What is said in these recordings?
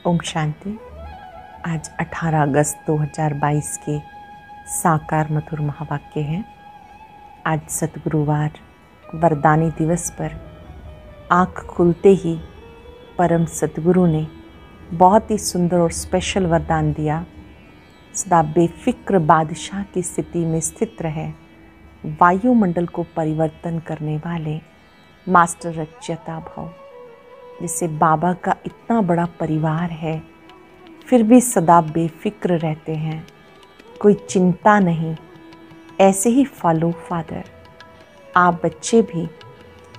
ओम शांति। आज 18 अगस्त 2022 के साकार मधुर महावाक्य हैं। आज सतगुरुवार वरदानी दिवस पर आँख खुलते ही परम सतगुरु ने बहुत ही सुंदर और स्पेशल वरदान दिया। सदा बेफिक्र बादशाह की स्थिति में स्थित रहे, वायुमंडल को परिवर्तन करने वाले मास्टर रचयिता भव। जिसे बाबा का इतना बड़ा परिवार है फिर भी सदा बेफिक्र रहते हैं, कोई चिंता नहीं। ऐसे ही फॉलो फादर। आप बच्चे भी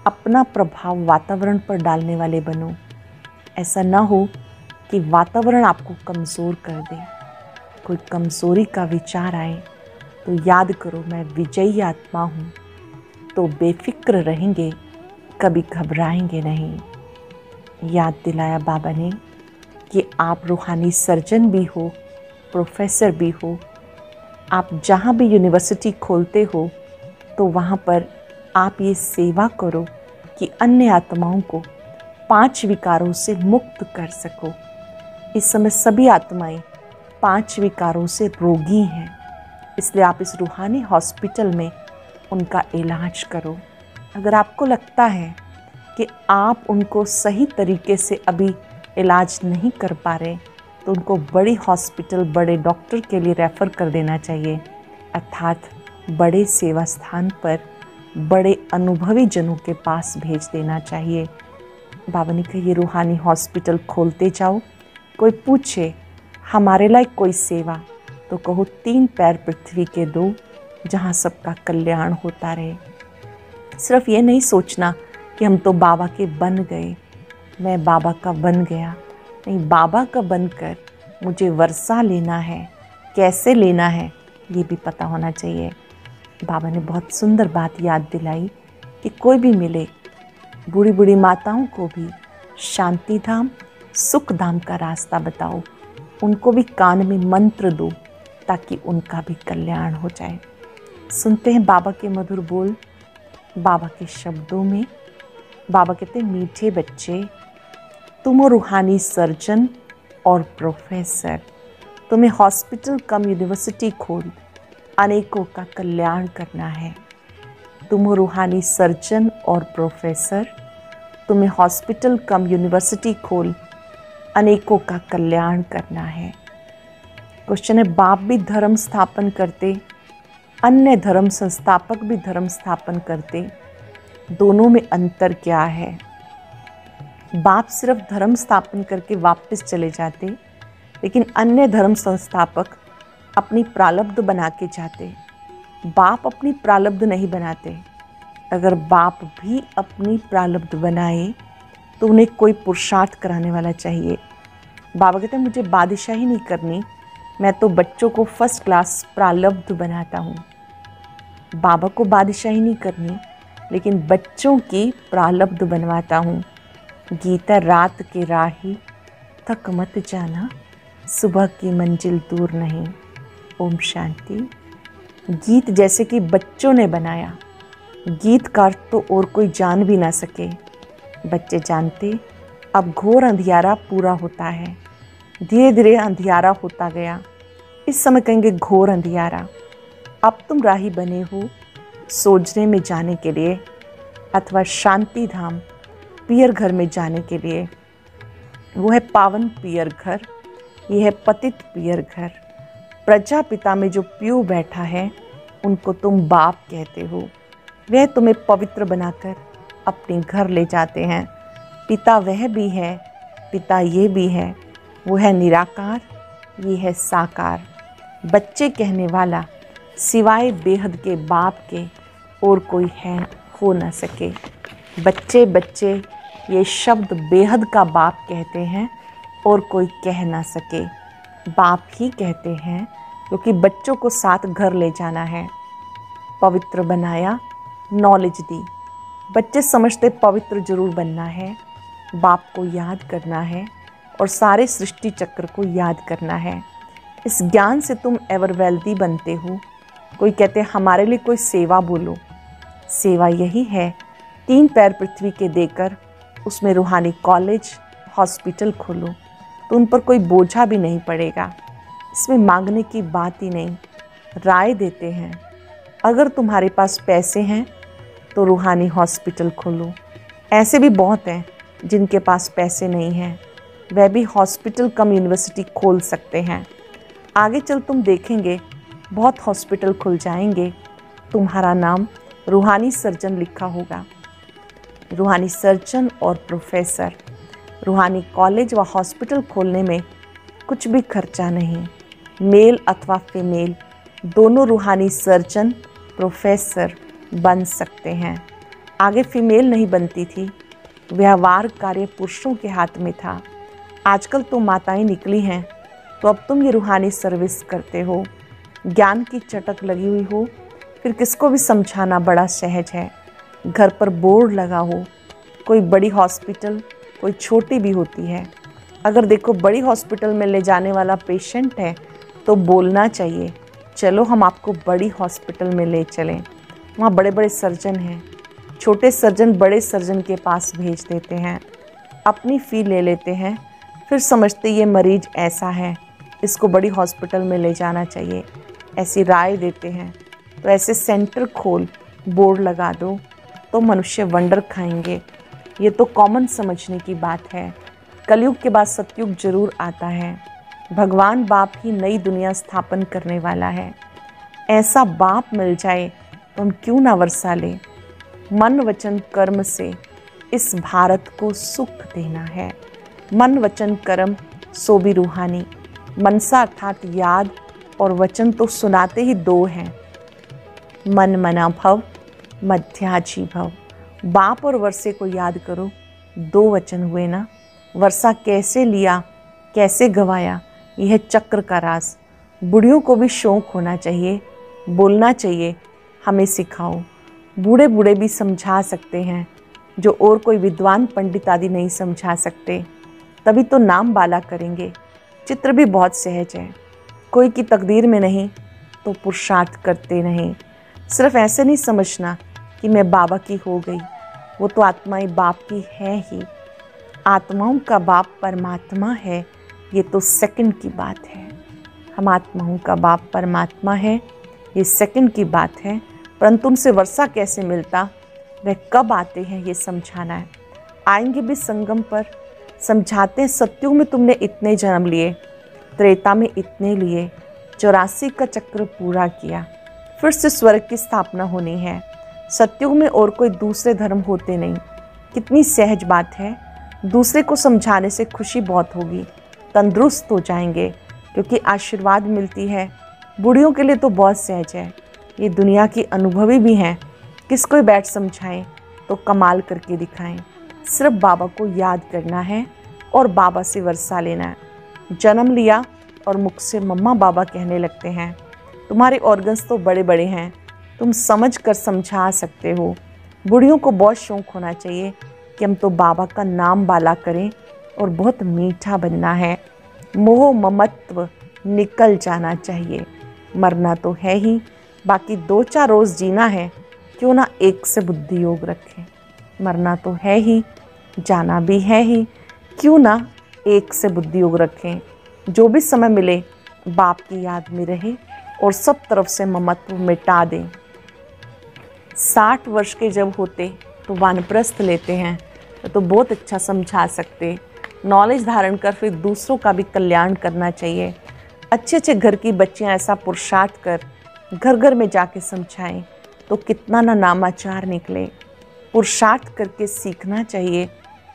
अपना प्रभाव वातावरण पर डालने वाले बनो। ऐसा ना हो कि वातावरण आपको कमज़ोर कर दे। कोई कमज़ोरी का विचार आए तो याद करो मैं विजयी आत्मा हूँ, तो बेफिक्र रहेंगे, कभी घबराएंगे नहीं। याद दिलाया बाबा ने कि आप रूहानी सर्जन भी हो, प्रोफेसर भी हो। आप जहाँ भी यूनिवर्सिटी खोलते हो तो वहाँ पर आप ये सेवा करो कि अन्य आत्माओं को 5 विकारों से मुक्त कर सको। इस समय सभी आत्माएं 5 विकारों से रोगी हैं, इसलिए आप इस रूहानी हॉस्पिटल में उनका इलाज करो। अगर आपको लगता है कि आप उनको सही तरीके से अभी इलाज नहीं कर पा रहे तो उनको बड़ी हॉस्पिटल, बड़े डॉक्टर के लिए रेफ़र कर देना चाहिए, अर्थात बड़े सेवा स्थान पर बड़े अनुभवी जनों के पास भेज देना चाहिए। बाबा ने कहा ये रूहानी हॉस्पिटल खोलते जाओ। कोई पूछे हमारे लायक कोई सेवा, तो कहो 3 पैर पृथ्वी के दो, जहाँ सबका कल्याण होता रहे। सिर्फ ये नहीं सोचना कि हम तो बाबा के बन गए, मैं बाबा का बन गया। नहीं, बाबा का बनकर मुझे वर्षा लेना है, कैसे लेना है ये भी पता होना चाहिए। बाबा ने बहुत सुंदर बात याद दिलाई कि कोई भी मिले, बूढ़ी बूढ़ी माताओं को भी शांति धाम, सुख धाम का रास्ता बताओ। उनको भी कान में मंत्र दो ताकि उनका भी कल्याण हो जाए। सुनते हैं बाबा के मधुर बोल, बाबा के शब्दों में। बाबा कहते हैं मीठे बच्चे, तुम रूहानी सर्जन और प्रोफेसर, तुम्हें हॉस्पिटल कम यूनिवर्सिटी खोल अनेकों का कल्याण करना है। तुम रूहानी सर्जन और प्रोफेसर, तुम्हें हॉस्पिटल कम यूनिवर्सिटी खोल अनेकों का कल्याण करना है। क्वेश्चन है, बाप भी धर्म स्थापन करते, अन्य धर्म संस्थापक भी धर्म स्थापन करते, दोनों में अंतर क्या है? बाप सिर्फ धर्म स्थापन करके वापस चले जाते, लेकिन अन्य धर्म संस्थापक अपनी प्रारब्ध बना के जाते। बाप अपनी प्रारब्ध नहीं बनाते। अगर बाप भी अपनी प्रारब्ध बनाए तो उन्हें कोई पुरुषार्थ कराने वाला चाहिए। बाबा कहते हैं मुझे बादशाही नहीं करनी, मैं तो बच्चों को फर्स्ट क्लास प्रारब्ध बनाता हूँ। बाबा को बादशाही नहीं करनी, लेकिन बच्चों की प्रारब्ध बनवाता हूँ। गीता रात के राही, थक मत जाना, सुबह की मंजिल दूर नहीं। ओम शांति। गीत जैसे कि बच्चों ने बनाया, गीतकार तो और कोई जान भी ना सके। बच्चे जानते अब घोर अंधियारा पूरा होता है, धीरे धीरे अंधियारा होता गया। इस समय कहेंगे घोर अंधियारा। अब तुम राही बने हो सोजने में जाने के लिए, अथवा शांति धाम पियर घर में जाने के लिए। वो है पावन पियर घर, ये है पतित पियर घर। प्रजापिता में जो प्यू बैठा है उनको तुम बाप कहते हो। वह तुम्हें पवित्र बनाकर अपने घर ले जाते हैं। पिता वह भी है, पिता ये भी है। वो है निराकार, ये है साकार। बच्चे कहने वाला सिवाय बेहद के बाप के और कोई है हो न सके। बच्चे बच्चे ये शब्द बेहद का बाप कहते हैं और कोई कह ना सके। बाप ही कहते हैं क्योंकि बच्चों को साथ घर ले जाना है। पवित्र बनाया, नॉलेज दी। बच्चे समझते पवित्र जरूर बनना है, बाप को याद करना है और सारे सृष्टि चक्र को याद करना है। इस ज्ञान से तुम एवर वेल्दी बनते हो। कोई कहते हैं हमारे लिए कोई सेवा बोलो। सेवा यही है, 3 पैर पृथ्वी के देकर उसमें रूहानी कॉलेज, हॉस्पिटल खोलो। तो उन पर कोई बोझा भी नहीं पड़ेगा। इसमें मांगने की बात ही नहीं, राय देते हैं। अगर तुम्हारे पास पैसे हैं तो रूहानी हॉस्पिटल खोलो। ऐसे भी बहुत हैं जिनके पास पैसे नहीं हैं, वह भी हॉस्पिटल कम यूनिवर्सिटी खोल सकते हैं। आगे चल तुम देखेंगे बहुत हॉस्पिटल खुल जाएंगे, तुम्हारा नाम रूहानी सर्जन लिखा होगा। रूहानी सर्जन और प्रोफेसर, रूहानी कॉलेज व हॉस्पिटल खोलने में कुछ भी खर्चा नहीं। मेल अथवा फीमेल दोनों रूहानी सर्जन प्रोफेसर बन सकते हैं। आगे फीमेल नहीं बनती थी, व्यवहार कार्य पुरुषों के हाथ में था। आजकल तो माताएं निकली हैं, तो अब तुम ये रूहानी सर्विस करते हो। ज्ञान की चटक लगी हुई हो, फिर किसको भी समझाना बड़ा सहज है। घर पर बोर्ड लगा हो, कोई बड़ी हॉस्पिटल कोई छोटी भी होती है। अगर देखो बड़ी हॉस्पिटल में ले जाने वाला पेशेंट है तो बोलना चाहिए, चलो हम आपको बड़ी हॉस्पिटल में ले चलें, वहाँ बड़े बड़े सर्जन हैं। छोटे सर्जन बड़े सर्जन के पास भेज देते हैं, अपनी फ़ी ले लेते हैं, फिर समझते ये मरीज ऐसा है, इसको बड़ी हॉस्पिटल में ले जाना चाहिए, ऐसी राय देते हैं। तो ऐसे सेंटर खोल, बोर्ड लगा दो, तो मनुष्य वंडर खाएंगे। ये तो कॉमन समझने की बात है। कलयुग के बाद सतयुग जरूर आता है। भगवान बाप ही नई दुनिया स्थापन करने वाला है। ऐसा बाप मिल जाए तो हम क्यों ना वर्षा लें। मन वचन कर्म से इस भारत को सुख देना है। मन वचन कर्म सो भी रूहानी। मनसा अर्थात याद और वचन तो सुनाते ही दो हैं, मन मना भव मध्याजी भव। बाप और वर्षे को याद करो, दो वचन हुए ना। वर्षा कैसे लिया कैसे गवाया, यह चक्र का राज। बुढ़ियों को भी शौक होना चाहिए, बोलना चाहिए, हमें सिखाओ। बूढ़े बूढ़े भी समझा सकते हैं जो और कोई विद्वान पंडित आदि नहीं समझा सकते। तभी तो नाम बाला करेंगे। चित्र भी बहुत सहज है, कोई की तकदीर में नहीं तो पुरुषार्थ करते नहीं। सिर्फ ऐसे नहीं समझना कि मैं बाबा की हो गई, वो तो आत्माएं बाप की है ही। आत्माओं का बाप परमात्मा है, ये तो सेकंड की बात है। हम आत्माओं का बाप परमात्मा है, ये सेकंड की बात है। परंतु उनसे वर्षा कैसे मिलता, वह कब आते हैं, ये समझाना है। आएंगे भी संगम पर, समझाते हैं सत्युग में तुमने इतने जन्म लिए, त्रेता में इतने लिए, 84 का चक्र पूरा किया, फिर से स्वर्ग की स्थापना होनी है। सत्युग में और कोई दूसरे धर्म होते नहीं। कितनी सहज बात है। दूसरे को समझाने से खुशी बहुत होगी, तंदुरुस्त हो जाएंगे क्योंकि आशीर्वाद मिलती है। बूढ़ियों के लिए तो बहुत सहज है, ये दुनिया की अनुभवी भी हैं। किसको ही बैठ समझाएं तो कमाल करके दिखाएं। सिर्फ बाबा को याद करना है और बाबा से वर्षा लेना है। जन्म लिया और मुख से मम्मा बाबा कहने लगते हैं। तुम्हारे ऑर्गन्स तो बड़े बड़े हैं, तुम समझ कर समझा सकते हो। बूढ़ियों को बहुत शौक होना चाहिए कि हम तो बाबा का नाम बाला करें और बहुत मीठा बनना है। मोह ममत्व निकल जाना चाहिए। मरना तो है ही, बाकी 2-4 रोज़ जीना है, क्यों ना एक से बुद्धि योग रखें। मरना तो है ही, जाना भी है ही, क्यों ना एक से बुद्धि योग रखें। जो भी समय मिले बाप की याद में रहे और सब तरफ से ममत्व मिटा दें। 60 वर्ष के जब होते तो वानप्रस्थ लेते हैं, तो बहुत अच्छा समझा सकते। नॉलेज धारण कर फिर दूसरों का भी कल्याण करना चाहिए। अच्छे अच्छे घर की बच्चियां ऐसा पुरुषार्थ कर घर घर में जाके समझाएं तो कितना ना नामाचार निकले। पुरुषार्थ करके सीखना चाहिए,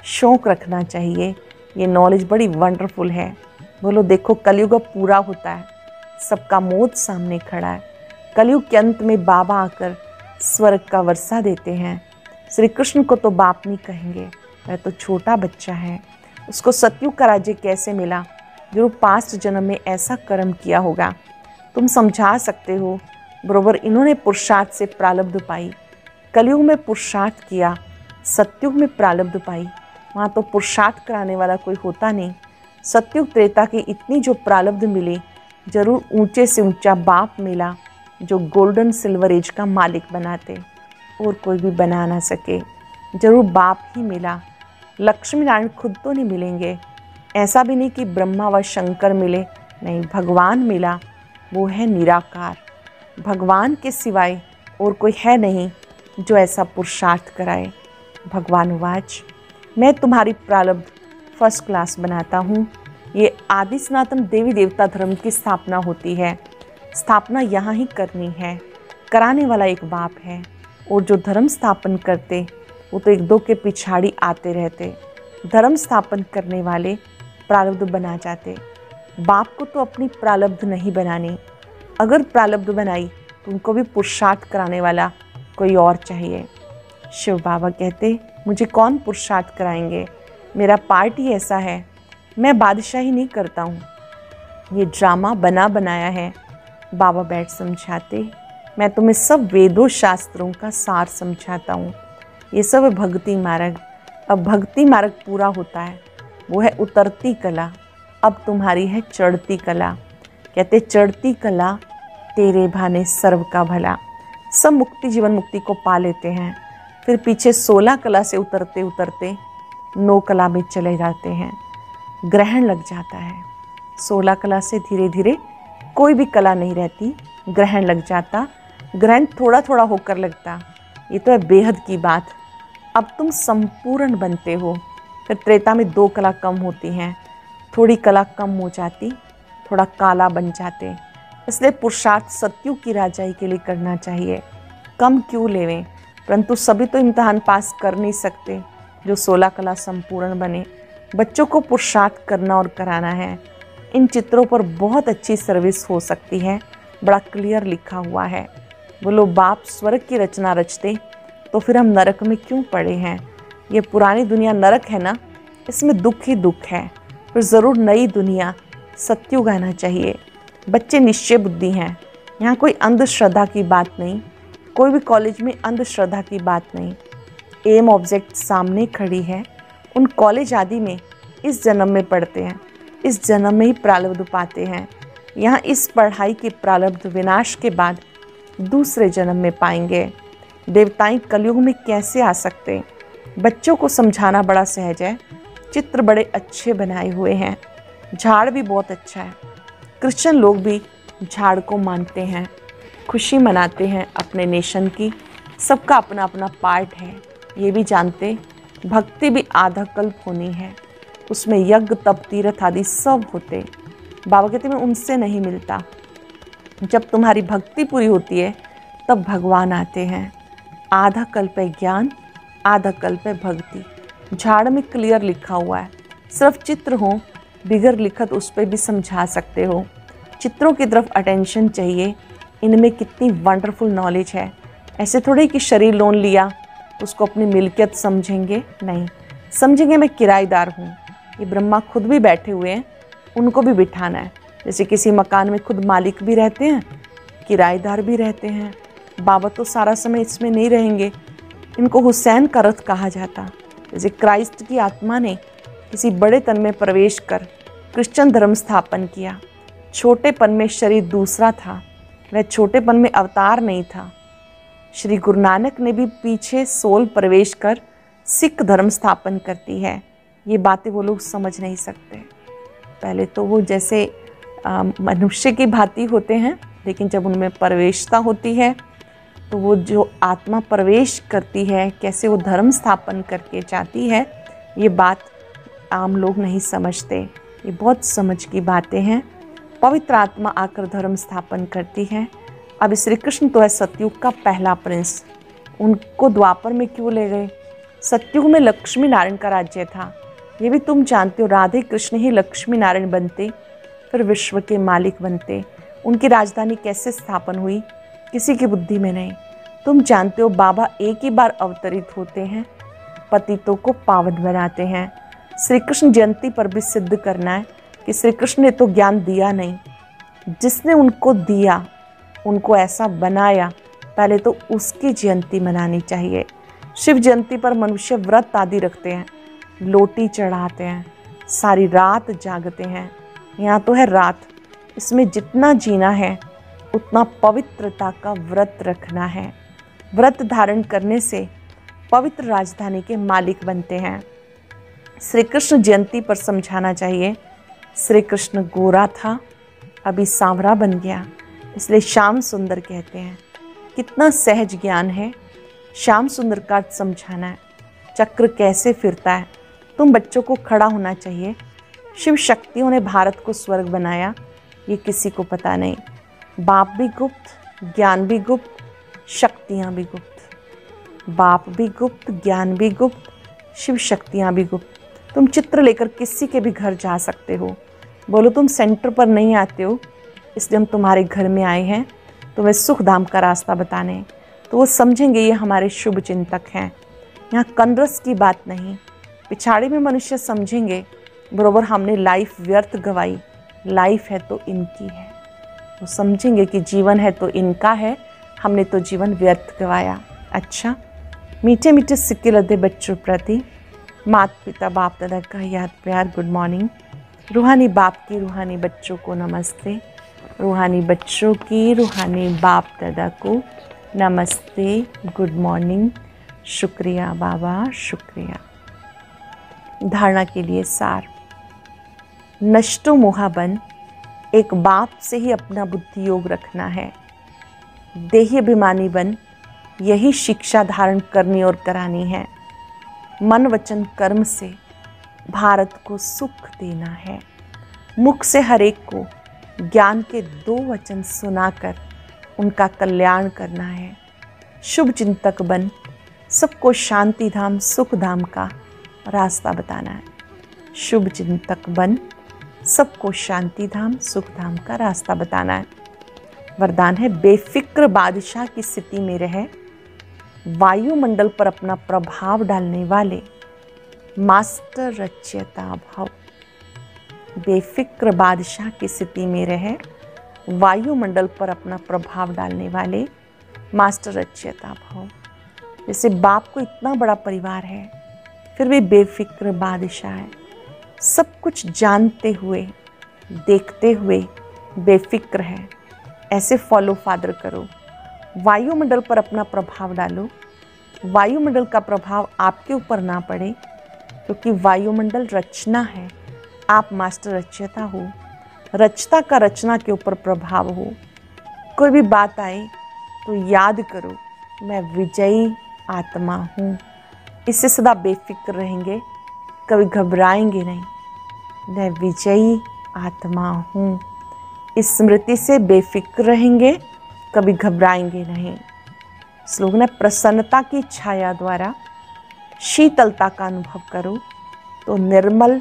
शौक रखना चाहिए। ये नॉलेज बड़ी वंडरफुल है। बोलो देखो कलयुग अब पूरा होता है, सबका मौत सामने खड़ा है। कलयुग के अंत में बाबा आकर स्वर्ग का वर्षा देते हैं। श्री कृष्ण को तो बाप नहीं कहेंगे, वह तो छोटा बच्चा है। उसको सतयुग का राज्य कैसे मिला, जो पास्ट जन्म में ऐसा कर्म किया होगा। तुम समझा सकते हो, बरोबर इन्होंने पुरुषार्थ से प्रारब्ध पाई। कलयुग में पुरुषार्थ किया, सतयुग में प्रारब्ध पाई। वहाँ तो पुरुषार्थ कराने वाला कोई होता नहीं। सतयुग त्रेता की इतनी जो प्रारब्ध मिली, जरूर ऊंचे से ऊंचा बाप मिला जो गोल्डन सिल्वर एज का मालिक बनाते, और कोई भी बना ना सके। जरूर बाप ही मिला, लक्ष्मी नारायण खुद तो नहीं मिलेंगे। ऐसा भी नहीं कि ब्रह्मा व शंकर मिले, नहीं, भगवान मिला, वो है निराकार। भगवान के सिवाय और कोई है नहीं जो ऐसा पुरुषार्थ कराए। भगवान उवाच, मैं तुम्हारी प्रारब्ध फर्स्ट क्लास बनाता हूँ। ये आदि सनातन देवी देवता धर्म की स्थापना होती है। स्थापना यहाँ ही करनी है। कराने वाला एक बाप है, और जो धर्म स्थापन करते वो तो एक दो के पिछाड़ी आते रहते। धर्म स्थापन करने वाले प्रारब्ध बना जाते। बाप को तो अपनी प्रारब्ध नहीं बनानी। अगर प्रारब्ध बनाई तो उनको भी पुरुषार्थ कराने वाला कोई और चाहिए। शिव बाबा कहते, मुझे कौन पुरुषार्थ कराएंगे, मेरा पार्ट ही ऐसा है, मैं बादशाही नहीं करता हूँ, ये ड्रामा बना बनाया है। बाबा बैठ समझाते, मैं तुम्हें सब वेदों शास्त्रों का सार समझाता हूँ। ये सब है भक्ति मार्ग। अब भक्ति मार्ग पूरा होता है, वो है उतरती कला। अब तुम्हारी है चढ़ती कला। कहते, चढ़ती कला तेरे भाने सर्व का भला। सब मुक्ति, जीवन मुक्ति को पा लेते हैं, फिर पीछे 16 कला से उतरते उतरते 9 कला में चले जाते हैं। ग्रहण लग जाता है। 16 कला से धीरे धीरे कोई भी कला नहीं रहती, ग्रहण लग जाता। ग्रहण थोड़ा थोड़ा होकर लगता, ये तो है बेहद की बात। अब तुम संपूर्ण बनते हो। फिर त्रेता में 2 कला कम होती हैं, थोड़ी कला कम हो जाती, थोड़ा काला बन जाते। इसलिए पुरुषार्थ सत्युग की राजाई के लिए करना चाहिए। कम क्यों लेवें, परंतु सभी तो इम्तहान पास कर नहीं सकते जो 16 कला संपूर्ण बने। बच्चों को पुरुषार्थ करना और कराना है। इन चित्रों पर बहुत अच्छी सर्विस हो सकती है, बड़ा क्लियर लिखा हुआ है। बोलो, बाप स्वर्ग की रचना रचते तो फिर हम नरक में क्यों पड़े हैं। ये पुरानी दुनिया नरक है ना, इसमें दुख ही दुख है। फिर ज़रूर नई दुनिया सत्युग आना चाहिए। बच्चे निश्चय बुद्धि हैं, यहाँ कोई अंधश्रद्धा की बात नहीं, कोई भी कॉलेज में अंधश्रद्धा की बात नहीं। एम ऑब्जेक्ट सामने खड़ी है। उन कॉलेज आदि में इस जन्म में पढ़ते हैं, इस जन्म में ही प्रारब्ध पाते हैं। यहाँ इस पढ़ाई के प्रारब्ध विनाश के बाद दूसरे जन्म में पाएंगे। देवताएं कलयुग में कैसे आ सकते। बच्चों को समझाना बड़ा सहज है। चित्र बड़े अच्छे बनाए हुए हैं, झाड़ भी बहुत अच्छा है। क्रिश्चियन लोग भी झाड़ को मानते हैं, खुशी मनाते हैं अपने नेशन की। सबका अपना अपना पार्ट है, ये भी जानते भक्ति भी आधा कल्प होनी है, उसमें यज्ञ तप तीर्थ आदि सब होते। बाबा कहते मैं उनसे नहीं मिलता। जब तुम्हारी भक्ति पूरी होती है तब भगवान आते हैं। आधा कल्प है ज्ञान, आधा कल्प है भक्ति। झाड़ में क्लियर लिखा हुआ है। सिर्फ चित्र हो, बिगर लिखत उस पर भी समझा सकते हो। चित्रों की तरफ अटेंशन चाहिए। इनमें कितनी वंडरफुल नॉलेज है। ऐसे थोड़े कि शरीर लोन लिया उसको अपनी मिल्कियत समझेंगे, नहीं समझेंगे मैं किराएदार हूँ। ये ब्रह्मा खुद भी बैठे हुए हैं, उनको भी बिठाना है। जैसे किसी मकान में खुद मालिक भी रहते हैं, किराएदार भी रहते हैं। बाबा तो सारा समय इसमें नहीं रहेंगे। इनको हुसैन का रथ कहा जाता। जैसे क्राइस्ट की आत्मा ने किसी बड़े तन में प्रवेश कर क्रिश्चियन धर्म स्थापन किया। छोटेपन में शरीर दूसरा था, वह छोटेपन में अवतार नहीं था। श्री गुरु नानक ने भी पीछे सोल प्रवेश कर सिख धर्म स्थापन करती है। ये बातें वो लोग समझ नहीं सकते। पहले तो वो जैसे मनुष्य की भांति होते हैं, लेकिन जब उनमें प्रवेशता होती है तो वो जो आत्मा प्रवेश करती है, कैसे वो धर्म स्थापन करके जाती है, ये बात आम लोग नहीं समझते। ये बहुत समझ की बातें हैं। पवित्र आत्मा आकर धर्म स्थापन करती है। अब श्री कृष्ण तो है सतयुग का पहला प्रिंस, उनको द्वापर में क्यों ले गए। सतयुग में लक्ष्मी नारायण का राज्य था, ये भी तुम जानते हो। राधे कृष्ण ही लक्ष्मी नारायण बनते, फिर विश्व के मालिक बनते। उनकी राजधानी कैसे स्थापन हुई, किसी की बुद्धि में नहीं। तुम जानते हो बाबा एक ही बार अवतरित होते हैं, पतितों को पावन बनाते हैं। श्री कृष्ण जयंती पर भी सिद्ध करना है कि श्री कृष्ण ने तो ज्ञान दिया नहीं, जिसने उनको दिया, उनको ऐसा बनाया, पहले तो उसकी जयंती मनानी चाहिए। शिव जयंती पर मनुष्य व्रत आदि रखते हैं, लोटी चढ़ाते हैं, सारी रात जागते हैं। यहाँ तो है रात, इसमें जितना जीना है उतना पवित्रता का व्रत रखना है। व्रत धारण करने से पवित्र राजधानी के मालिक बनते हैं। श्री कृष्ण जयंती पर समझाना चाहिए, श्री कृष्ण गोरा था, अभी सांवरा बन गया, इसलिए श्याम सुंदर कहते हैं। कितना सहज ज्ञान है। श्याम सुंदर का अर्थ समझाना है, चक्र कैसे फिरता है। तुम बच्चों को खड़ा होना चाहिए। शिव शक्तियों ने भारत को स्वर्ग बनाया, ये किसी को पता नहीं। बाप भी गुप्त, ज्ञान भी गुप्त, शक्तियाँ भी गुप्त। बाप भी गुप्त, ज्ञान भी गुप्त, शिव शक्तियाँ भी गुप्त। तुम चित्र लेकर किसी के भी घर जा सकते हो, बोलो तुम सेंटर पर नहीं आते हो, इसलिए हम तुम्हारे घर में आए हैं तुम्हें सुख धाम का रास्ता बताने, तो वो समझेंगे ये हमारे शुभ चिंतक हैं। यहाँ कंरस की बात नहीं। पिछाड़ी में मनुष्य समझेंगे बरोबर हमने लाइफ व्यर्थ गवाई, लाइफ है तो इनकी है। वो समझेंगे कि जीवन है तो इनका है, हमने तो जीवन व्यर्थ गवाया। अच्छा, मीठे मीठे सिक्के लदे बच्चों प्रति माता पिता बाप दादा का याद प्यार गुड मॉर्निंग। रूहानी बाप की रूहानी बच्चों को नमस्ते, रूहानी बच्चों की रूहानी बाप दादा को नमस्ते, गुड मॉर्निंग। शुक्रिया बाबा, शुक्रिया। धारणा के लिए सार। नष्टो मोहाबन, एक बाप से ही अपना बुद्धि योग रखना है। देही अभिमानी बन, यही शिक्षा धारण करनी और करानी है। मन वचन कर्म से भारत को सुख देना है। मुख से हर एक को ज्ञान के 2 वचन सुनाकर उनका कल्याण करना है। शुभ चिंतक बन, सबको शांति धाम सुख धाम का रास्ता बताना है। शुभ चिंतक बन, सबको शांति धाम सुख धाम का रास्ता बताना है। वरदान है, बेफिक्र बादशाह की स्थिति में रहे, वायुमंडल पर अपना प्रभाव डालने वाले मास्टर रचयिता भव। बेफिक्र बादशाह की स्थिति में रहे, वायुमंडल पर अपना प्रभाव डालने वाले मास्टर रचयिता भव। जैसे बाप को इतना बड़ा परिवार है, फिर भी बेफिक्र बादशाह है। सब कुछ जानते हुए देखते हुए बेफिक्र है। ऐसे फॉलो फादर करो, वायुमंडल पर अपना प्रभाव डालो। वायुमंडल का प्रभाव आपके ऊपर ना पड़े, क्योंकि वायुमंडल रचना है, आप मास्टर रचयिता हो। रचता का रचना के ऊपर प्रभाव हो। कोई भी बात आए तो याद करो, मैं विजयी आत्मा हूँ। इससे सदा बेफिक्र रहेंगे, कभी घबराएंगे नहीं। मैं विजयी आत्मा हूँ, इस स्मृति से बेफिक्र रहेंगे, कभी घबराएंगे नहीं। स्लोगन है, प्रसन्नता की छाया द्वारा शीतलता का अनुभव करो तो निर्मल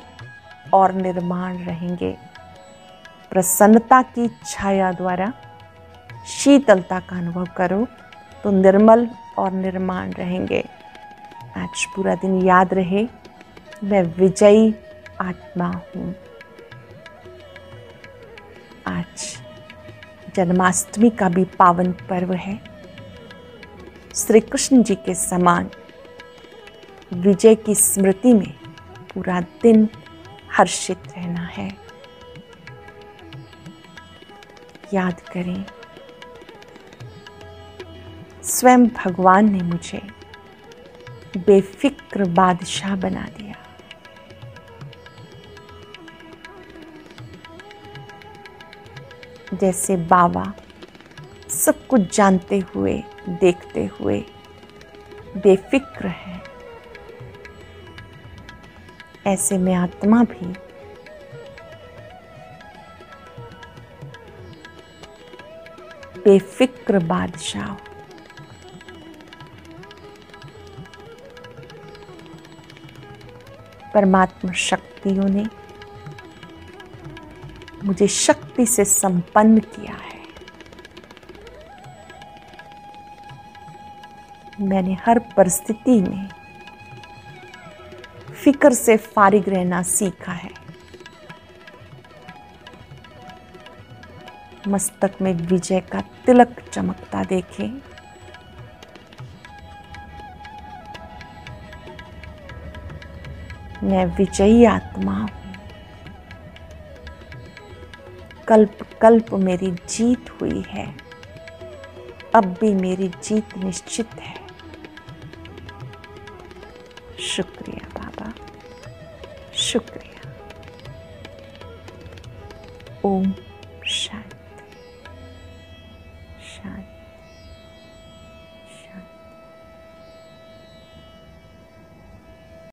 और निर्माण रहेंगे। प्रसन्नता की छाया द्वारा शीतलता का अनुभव करो तो निर्मल और निर्माण रहेंगे। आज पूरा दिन याद रहे, मैं विजयी आत्मा हूँ। आज जन्माष्टमी का भी पावन पर्व है। श्री कृष्ण जी के समान विजय की स्मृति में पूरा दिन हर्षित रहना है। याद करें, स्वयं भगवान ने मुझे बेफिक्र बादशाह बना दिया। जैसे बाबा सब कुछ जानते हुए देखते हुए बेफिक्र है, ऐसे में आत्मा भी बेफिक्र बादशाह। परमात्मा शक्तियों ने मुझे शक्ति से संपन्न किया है। मैंने हर परिस्थिति में फिक्र से फारिग रहना सीखा है। मस्तक में विजय का तिलक चमकता देखे, मैं विजयी आत्मा हूं। कल्प कल्प मेरी जीत हुई है, अब भी मेरी जीत निश्चित है। शुक्रिया बाबा। शुक्रिया। ओम